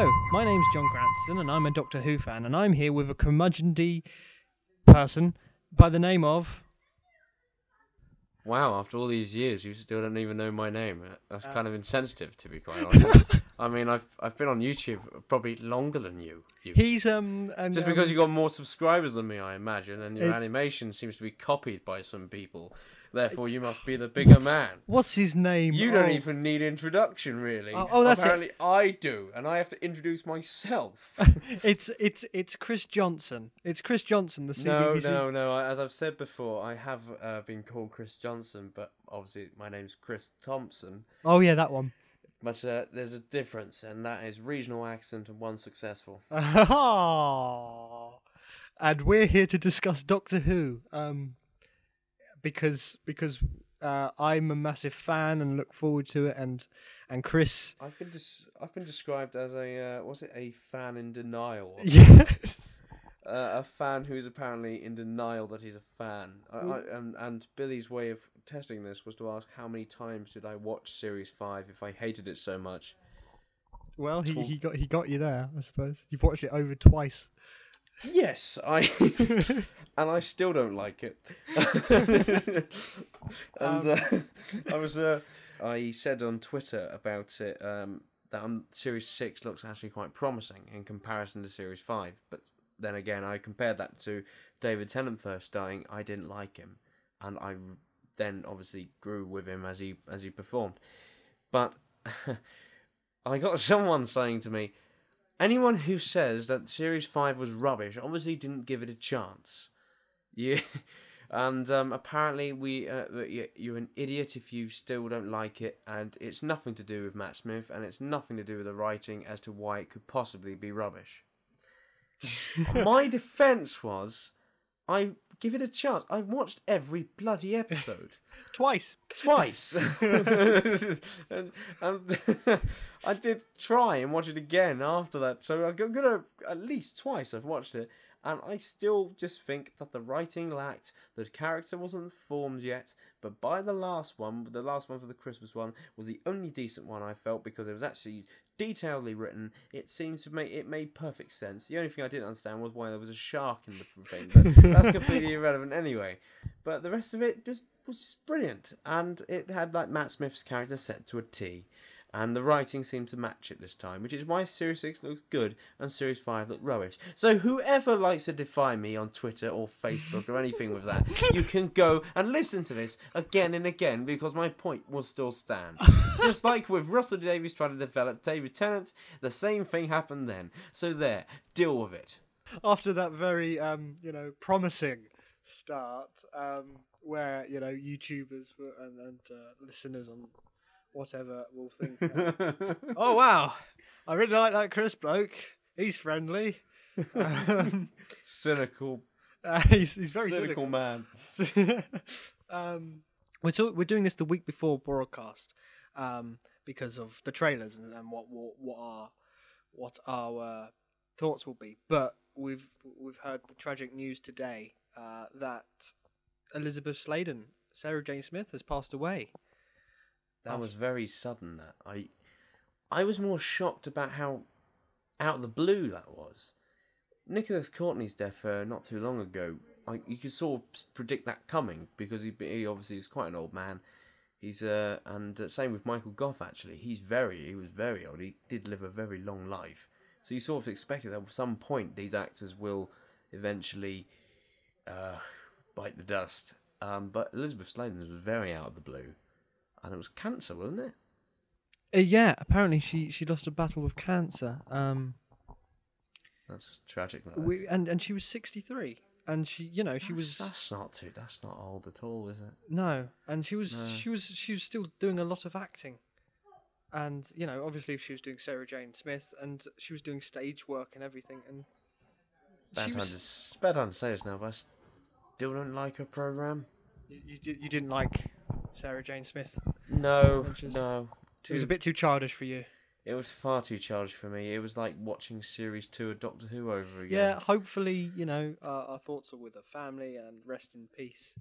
Hello, my name's Jon Gransden, and I'm a Doctor Who fan, and I'm here with a curmudgeonly person by the name of... Wow, after all these years, you still don't even know my name. That's kind of insensitive, to be quite honest. I mean, I've been on YouTube probably longer than you. He's Just because you got more subscribers than me, I imagine, and your animation seems to be copied by some people. Therefore, you must be the bigger man. What's his name? You don't even need introduction, really. That's apparently I do, and I have to introduce myself. It's Chris Johnson. It's Chris Johnson, the CBBC. No. As I've said before, I have been called Chris Johnson, but obviously my name's Chris Thomson. Oh yeah, that one. But there's a difference, and that is regional accent and one successful. And we're here to discuss Doctor Who. Because I'm a massive fan and look forward to it, and Chris. I've been described as a fan in denial. Yes. A fan who's apparently in denial that he's a fan. And Billy's way of testing this was to ask how many times did I watch Series 5 if I hated it so much. Well, he got you there, I suppose. You've watched it over twice. Yes, and I still don't like it. I said on Twitter about it that Series 6 looks actually quite promising in comparison to Series 5, but then again I compared that to David Tennant first starting. I didn't like him, and I then obviously grew with him as he performed. But I got someone saying to me, anyone who says that Series 5 was rubbish obviously didn't give it a chance. Yeah, and apparently you're an idiot if you still don't like it, and it's nothing to do with Matt Smith, and it's nothing to do with the writing as to why it could possibly be rubbish. My defence was, I give it a chance. I've watched every bloody episode. Twice. and I did try and watch it again after that. So I'm gonna at least twice I've watched it, and I still just think that the writing lacked. The character wasn't formed yet. But by the last one for the Christmas one was the only decent one I felt, because it was actually detailedly written. It seemed to make it made perfect sense. The only thing I didn't understand was why there was a shark in the thing. But that's completely irrelevant anyway. But the rest of it was just brilliant, and it had like Matt Smith's character set to a T, and the writing seemed to match it this time, which is why Series 6 looks good and Series 5 looked rubbish. So whoever likes to defy me on Twitter or Facebook or anything with that, you can go and listen to this again and again, because my point will still stand. Just like with Russell Davies trying to develop David Tennant, the same thing happened then. So there, deal with it. After that very promising start, where YouTubers and listeners on whatever will think, oh wow, I really like that Chris bloke. He's friendly. Cynical. He's very cynical man. We're doing this the week before broadcast, because of the trailers and what our thoughts will be. But we've heard the tragic news today that Elizabeth Sladen, Sarah Jane Smith, has passed away. That was very sudden. That I was more shocked about how out of the blue that was. Nicholas Courtney's death not too long ago, you could sort of predict that coming, because he obviously is quite an old man. He's and same with Michael Gough actually. He was very old. He did live a very long life, so you sort of expected that at some point these actors will eventually bite the dust. But Elizabeth Sladen was very out of the blue. And it was cancer, wasn't it? Yeah, apparently she lost a battle with cancer. That's tragic. And she was 63, and she was. That's not old at all, is it? No, and she was still doing a lot of acting, and obviously she was doing Sarah Jane Smith, and she was doing stage work and everything. And bad time to say this now, but I still don't like her program. You didn't like Sarah Jane Smith? No. It was a bit too childish for you. It was far too childish for me. It was like watching Series 2 of Doctor Who over again. Yeah, hopefully, our thoughts are with her family, and rest in peace.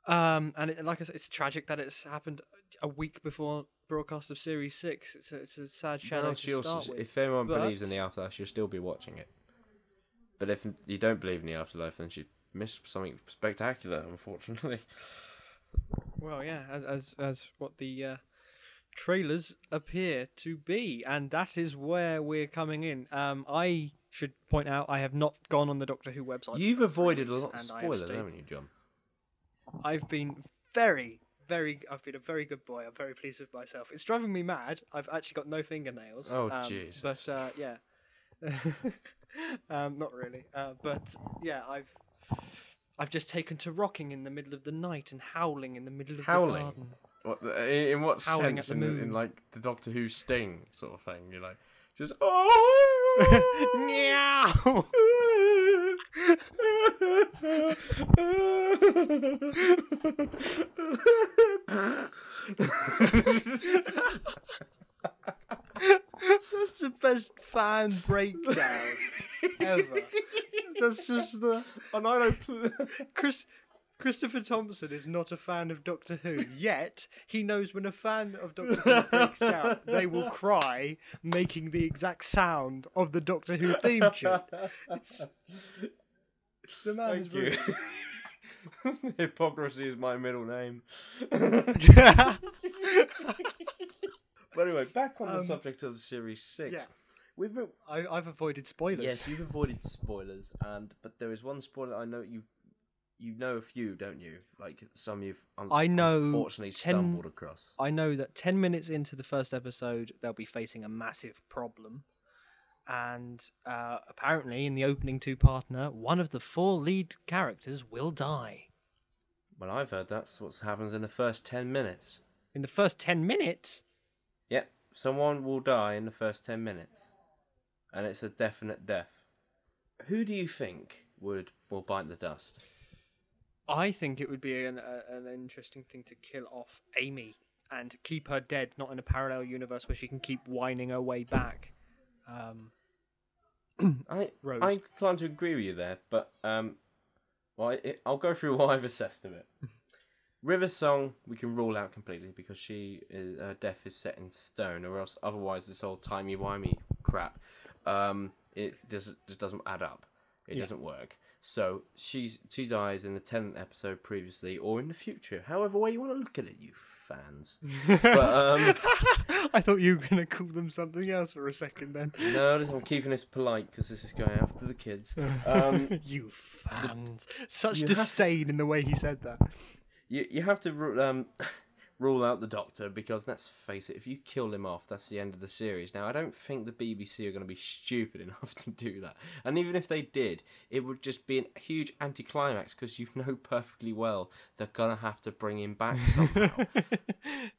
And like I said, it's tragic that it's happened a week before broadcast of Series 6. It's a sad shadow Well, to start with. if anyone But- believes in the afterlife, she'll still be watching it. But if you don't believe in the afterlife, then she missed something spectacular, unfortunately. Well, yeah, as what the trailers appear to be, and that is where we're coming in. I should point out I have not gone on the Doctor Who website. You've avoided a lot of and I have spoilers, stayed- haven't you, John? I've been I've been a very good boy. I'm very pleased with myself. It's driving me mad. I've actually got no fingernails. Oh, jeez. But yeah, not really. But yeah, I've just taken to rocking in the middle of the night and howling in the middle of the garden. What, in what Howling sense? at the In moon. like the Doctor Who Sting sort of thing? You're like, just oh, Meow. That's the best fan breakdown ever. That's just the. And I don't. Christopher Thomson is not a fan of Doctor Who, yet he knows when a fan of Doctor Who breaks down, they will cry, making the exact sound of the Doctor Who theme tune. It's... The man is Thank you. Hypocrisy is my middle name. But anyway, back on the subject of Series 6. yeah. We've been... I've avoided spoilers. Yes, you've avoided spoilers, but there is one spoiler I know you know a few, don't you? Like some you've I know unfortunately stumbled across. I know that 10 minutes into the first episode, they'll be facing a massive problem. And apparently, in the opening two-parter, one of the 4 lead characters will die. Well, I've heard that's what happens in the first 10 minutes. In the first 10 minutes? Yep, someone will die in the first 10 minutes. And it's a definite death. Who do you think will bite the dust? I think it would be an interesting thing to kill off Amy and keep her dead, not in a parallel universe where she can keep whining her way back. Rose. I'm inclined to agree with you there, but I'll go through what I've assessed of it. River's song we can rule out completely because her death is set in stone, or else otherwise this whole timey-wimey crap it just doesn't add up. It doesn't work. So she dies in the 10th episode previously, or in the future, however way you want to look at it, you fans. But I thought you were going to call them something else for a second then. no, I'm keeping this polite because this is going after the kids. You fans. Such disdain in the way he said that. You have to rule out the Doctor because, let's face it, if you kill him off, that's the end of the series. Now, I don't think the BBC are going to be stupid enough to do that. And even if they did, it would just be a huge anticlimax because you know perfectly well they're going to have to bring him back somehow.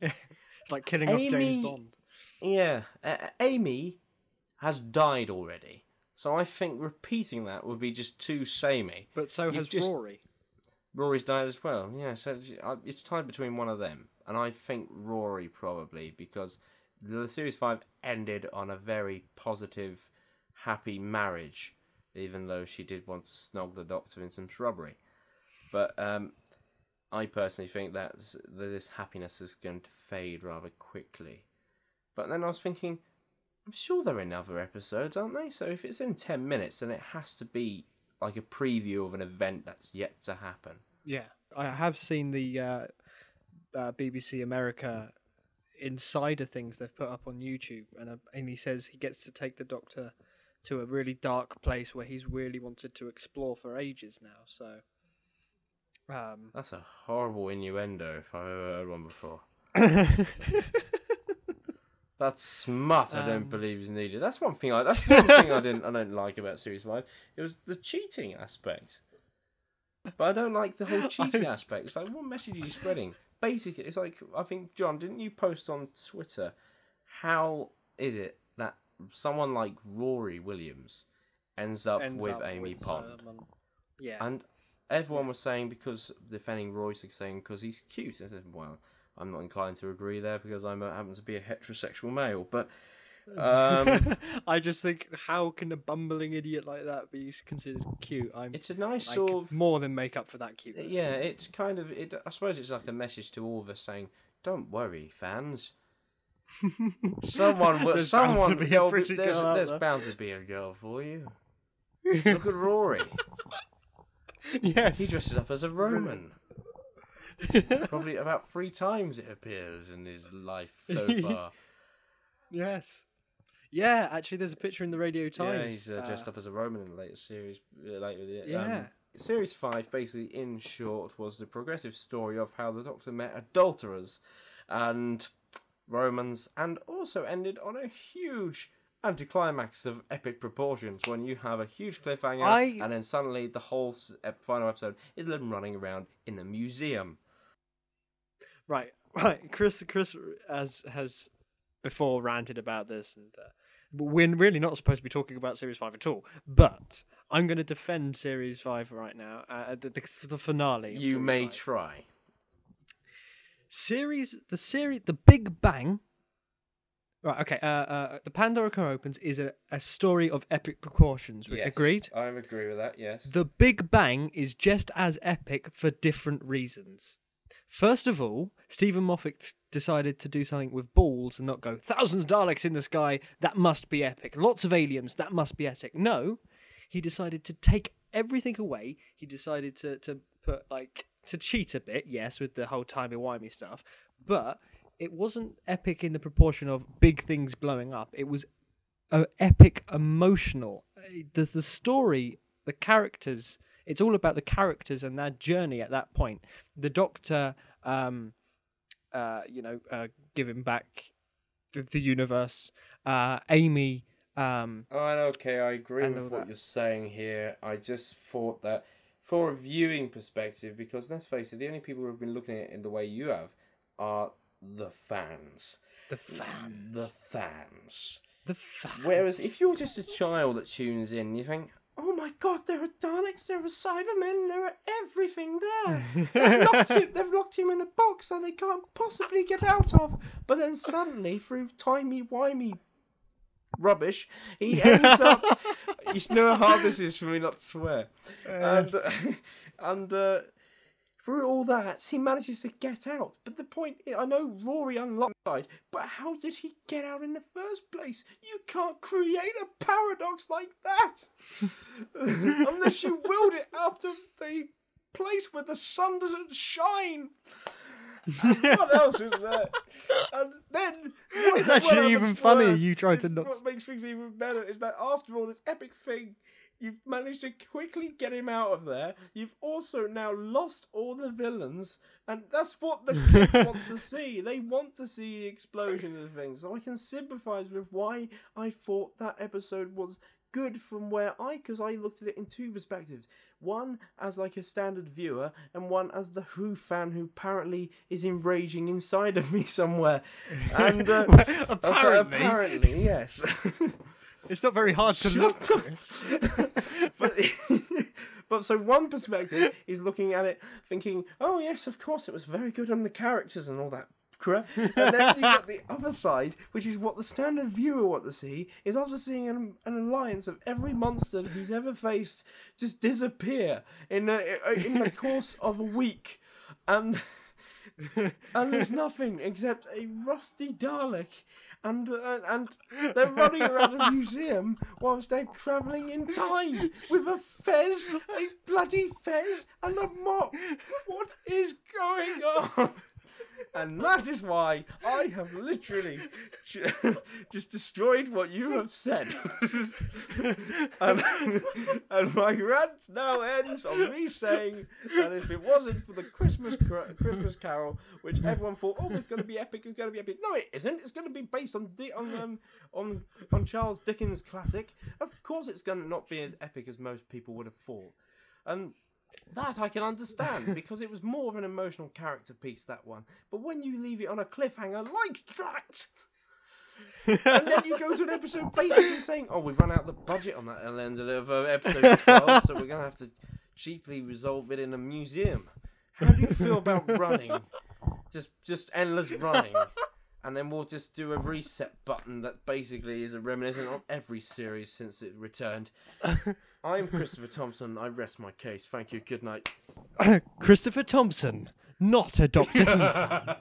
It's like killing off James Bond. Yeah, Amy has died already. So I think repeating that would be just too samey. But so has Rory. Rory's died as well, yeah, so it's tied between one of them. And I think Rory probably, because the Series 5 ended on a very positive, happy marriage, even though she did want to snog the Doctor in some shrubbery. But I personally think that this happiness is going to fade rather quickly. But then I was thinking, I'm sure they're in other episodes, aren't they? So if it's in 10 minutes, then it has to be like a preview of an event that's yet to happen. Yeah, I have seen the BBC America insider things they've put up on YouTube, and he says he gets to take the Doctor to a really dark place where he's really wanted to explore for ages now. So that's a horrible innuendo if I've ever heard one before. That's smut. I don't believe is needed. That's one thing. I don't like about Series 5. It was the cheating aspect. But I don't like the whole cheating aspect. It's like, what message are you spreading? Basically, it's like, I think, John, didn't you post on Twitter, how is it that someone like Rory Williams ends up with Amy Pond? Yeah. And everyone was saying, because defending Royce, saying because he's cute. I said, well, I'm not inclined to agree there because I happen to be a heterosexual male, but I just think, how can a bumbling idiot like that be considered cute? It's a nice sort of more than make up for that cuteness. Yeah, it's kind of I suppose it's like a message to all of us saying, don't worry, fans. Someone, There's bound to be a pretty girl out there's there. bound to be a girl for you. Look at Rory. Yes. He dresses up as a Roman. Probably about 3 times it appears in his life so far. Yes. Yeah, actually, there's a picture in the Radio Times. Yeah, he's dressed up as a Roman in the latest series. Yeah. Series 5, basically, in short, was the progressive story of how the Doctor met adulterers and Romans, and also ended on a huge anticlimax of epic proportions when you have a huge cliffhanger and then suddenly the whole final episode is them running around in a museum. Right. Chris has before ranted about this, and we're really not supposed to be talking about Series 5 at all, but I'm going to defend Series 5 right now, the finale. You may try. The Big Bang. Right, okay. The Pandora Car Opens is a story of epic proportions. Yes, agreed? I agree with that, yes. The Big Bang is just as epic for different reasons. First of all, Stephen Moffat decided to do something with balls and not go, thousands of Daleks in the sky, that must be epic. Lots of aliens, that must be epic. No, he decided to take everything away. He decided to put, to cheat a bit, yes, with the whole timey-wimey stuff, but it wasn't epic in the proportion of big things blowing up. It was epic, emotional. The story, the characters, it's all about the characters and their journey at that point. The Doctor, giving back the universe. Amy. Okay, I agree with what you're saying here. I just thought that for a viewing perspective, because let's face it, the only people who have been looking at it in the way you have are the fans. The fans. The fans. The fans. Whereas if you're just a child that tunes in, you think, oh my god, there are Daleks, there are Cybermen, there are everything there. They've locked him in a box that they can't possibly get out of. But then suddenly, through timey-wimey rubbish, he ends up... You know how hard this is for me not to swear. And through all that, he manages to get out. But the point is, I know Rory unlocked side, but how did he get out in the first place? You can't create a paradox like that unless you willed it out of the place where the sun doesn't shine. And what else is there? And then it's actually even funny. You tried to not. What makes things even better is that after all this epic thing, you've managed to quickly get him out of there. You've also now lost all the villains, and that's what the kids want to see. They want to see the explosion of things. So I can sympathise with why I thought that episode was good because I looked at it in 2 perspectives. One as like a standard viewer, and one as the Who fan who apparently is enraging inside of me somewhere. And apparently, yes. It's not very hard to look at this. But so one perspective is looking at it thinking, oh yes, of course it was very good on the characters and all that crap. And then you got the other side, which is what the standard viewer want to see, is after seeing an alliance of every monster he's ever faced just disappear in the course of a week. And there's nothing except a rusty Dalek. And they're running around a museum whilst they're travelling in time with a fez, a bloody fez, and a mop. What is going on? And that is why I have literally just destroyed what you have said. and my rant now ends on me saying that if it wasn't for the Christmas Carol, which everyone thought, oh, it's going to be epic, it's going to be epic. No, it isn't. It's going to be based on Charles Dickens' classic. Of course, it's going to not be as epic as most people would have thought. And that I can understand, because it was more of an emotional character piece, that one. But when you leave it on a cliffhanger like that, and then you go to an episode basically saying, oh, we've run out of the budget on that at the end of episode 12, so we're going to have to cheaply resolve it in a museum. How do you feel about running? Just endless running. And then we'll just do a reset button that basically is a reminiscent on every series since it returned. I'm Christopher Thomson. I rest my case. Thank you. Good night. Christopher Thomson, not a Doctor Who fan.